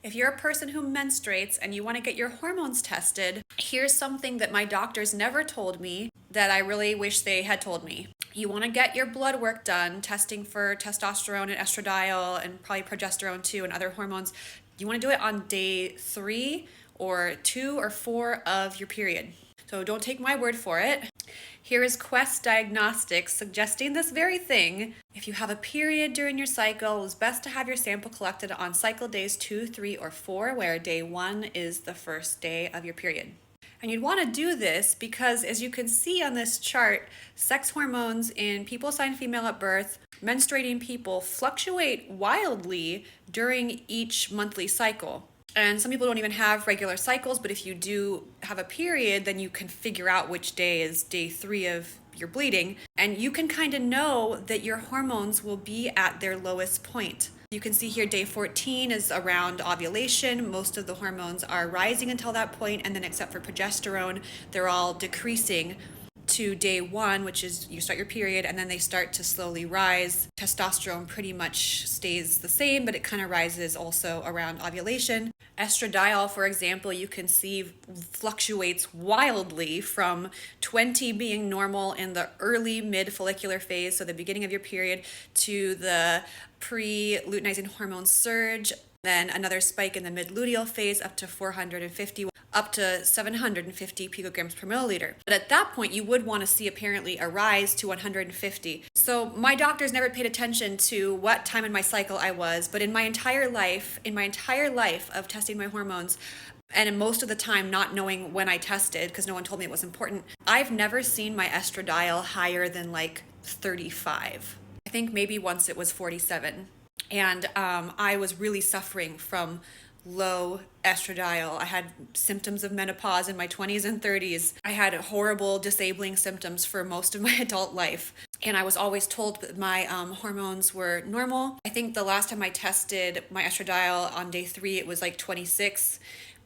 If you're a person who menstruates and you want to get your hormones tested, here's something that my doctors never told me that I really wish they had told me. You want to get your blood work done, testing for testosterone and estradiol and probably progesterone too and other hormones. You want to do it on day 3 or 2 or 4 of your period. So don't take my word for it. Here is Quest Diagnostics suggesting this very thing. If you have a period during your cycle, it's best to have your sample collected on cycle days 2, 3, or 4, where day 1 is the first day of your period. And you'd want to do this because, as you can see on this chart, sex hormones in people assigned female at birth, menstruating people fluctuate wildly during each monthly cycle. And some people don't even have regular cycles, but if you do have a period, then you can figure out which day is day 3 of your bleeding. And you can kind of know that your hormones will be at their lowest point. You can see here day 14 is around ovulation. Most of the hormones are rising until that point, and then except for progesterone, they're all decreasing to day 1, which is you start your period, and then they start to slowly rise. Testosterone pretty much stays the same, but it kind of rises also around ovulation. Estradiol, for example, you can see fluctuates wildly from 20 being normal in the early mid-follicular phase, so the beginning of your period, to the pre-luteinizing hormone surge, then another spike in the mid-luteal phase up to 450, up to 750 picograms per milliliter. But at that point, you would want to see apparently a rise to 150. So my doctors never paid attention to what time in my cycle I was, but in my entire life of testing my hormones, and in most of the time not knowing when I tested because no one told me it was important, I've never seen my estradiol higher than like 35. I think maybe once it was 47. And I was really suffering from low estradiol. I had symptoms of menopause in my 20s and 30s. I had horrible disabling symptoms for most of my adult life. And I was always told that my hormones were normal. I think the last time I tested my estradiol on day 3, it was like 26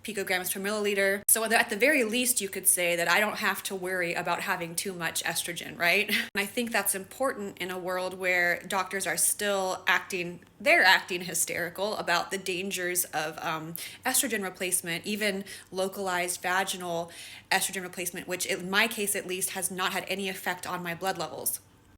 picograms per milliliter. So at the very least, you could say that I don't have to worry about having too much estrogen, right? And I think that's important in a world where doctors are still acting hysterical about the dangers of estrogen replacement, even localized vaginal estrogen replacement, which in my case at least has not had any effect on my blood levels.